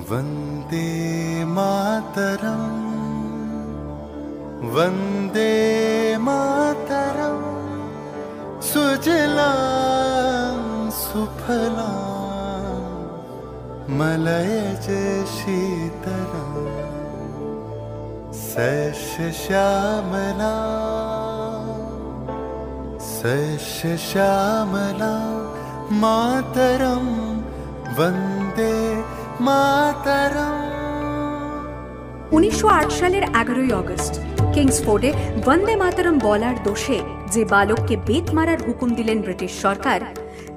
वन्दे मातरम् वन्दे मातरम् सुजलां सुफलां मलयज शीतलां सस्यश्यामलां मातरं वन्दे मातरम। 1908 সালের 11ই আগস্ট কিংসফোর্ডে বন্দে মাতরম বলার দোষে যে বালককে বেত মারার হুকুম দিলেন ব্রিটিশ সরকার,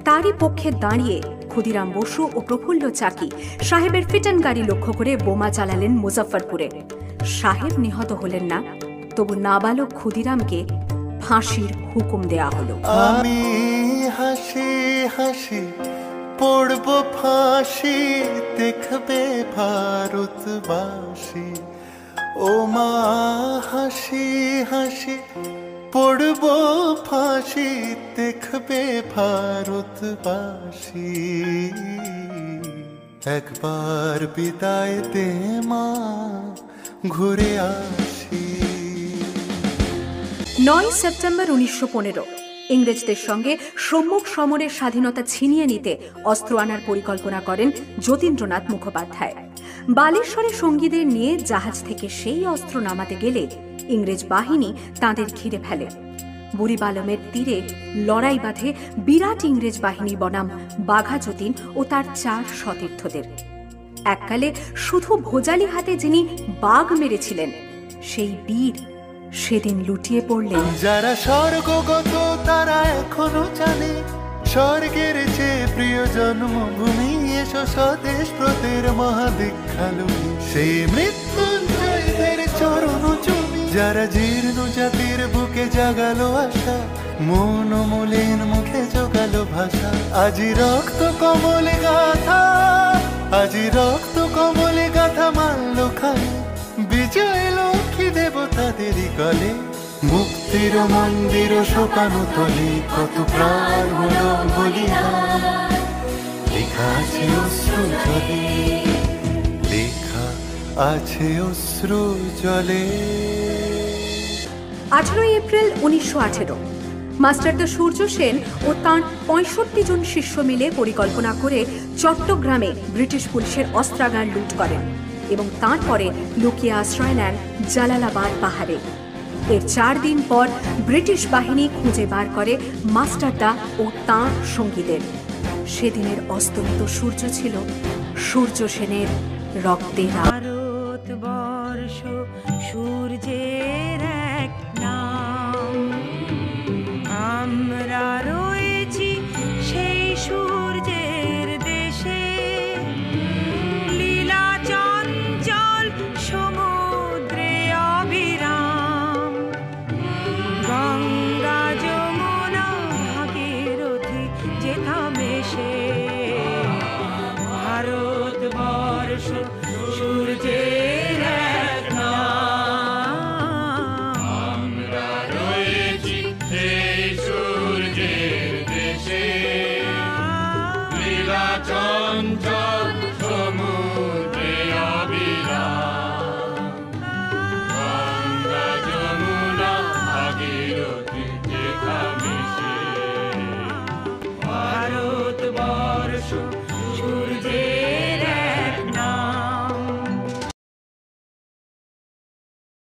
তারই পক্ষে দাঁড়িয়ে ক্ষুদিরাম বসু ও প্রফুল্ল চাকি সাহেবের ফিটন গাড়ি লক্ষ্য করে বোমা চালালেন মুজফ্ফরপুরে। সাহেব নিহত হলেন না, তবু নাবালক ক্ষুদিরামকে ফাঁসির হুকুম দেয়া হলো। আমি হাসি হাসি পড়ব ফাঁসি, দেখবে ভারতবাসী। ও মা হাসি হাসি পড়ব ফাঁসি, দেখবে ভারতবাসী। একবার বিদায় দে মা, ঘুরে আসি। 9 সেপ্টেম্বর 1915 ইংরেজদের সঙ্গে সম্মুখ সমরের স্বাধীনতা ছিনিয়ে নিতে অস্ত্র আনার পরিকল্পনা করেন যতীন্দ্রনাথ মুখোপাধ্যায়। বালেশ্বরে সঙ্গীদের নিয়ে জাহাজ থেকে সেই অস্ত্র নামাতে গেলে ইংরেজ বাহিনী তাঁদের ঘিরে ফেলে। বুড়িবালমের তীরে লড়াই বাঁধে বিরাট ইংরেজ বাহিনী বনাম বাঘা যতীন ও তার 4 সতীর্থদের। এককালে শুধু ভোজালি হাতে যিনি বাঘ মেরেছিলেন, সেই বীর সেদিন লুটিয়ে পড়লেন। যারা স্বর্গগত তারা এখনো জানে, স্বর্গের চেয়ে প্রিয় জন্মভূমি। এসো স্বদেশ ব্রতের মহাদীক্ষালু, সেই মৃত্যুঞ্জয়দের চরণ চুমি। যারা জীর্ণ জাতির বুকে জাগালো আশা, মন মলিন মুখে জোগালো ভাষা। আজি রক্ত কমলে গাথা, আজি রক্ত কমলে গাথা মানল খাই। বিজয় লক্ষ্মী দেবতাদেরই গলে, মুক্তির মন্দির শোকানো তলে। কত প্রাণ হলো বলিদান, লেখা আছে অশ্রু জলে, লেখা আছে অশ্রু জলে। 18 এপ্রিল 1918 মাস্টারদা সূর্য সেন ও তাঁর 65 জন শিষ্য মিলে পরিকল্পনা করে চট্টগ্রামে ব্রিটিশ পুলিশের অস্ত্রাগার লুট করেন এবং তারপরে লুকিয়ে আশ্রয় নেন জালালাবাদ পাহাড়ে। এর 4 দিন পর ব্রিটিশ বাহিনী খুঁজে বার করে মাস্টারদা ও তাঁর সঙ্গীদের। সেদিনের অস্তমিত সূর্য ছিল সূর্য সেনের রক্তে। ভারতবর্ষ সূর্যের এক নাম, আমরা রয়েছি সেই সূর্যের দেশে। লীলা চঞ্চল সমুদ্রে অবিরাম, গঙ্গা যমুনা ভাগীরথী যেথা মেশে। ভারতবর্ষ সূর্যের এক নাম, আমরা রয়েছি সেই সূর্যের দেশে। লীলা চঞ্চল সমুদ্রে অবিরাম, গঙ্গা যমুনা ভাগীরথী যেথা মেশে। ভারতবর্ষ সূর্যের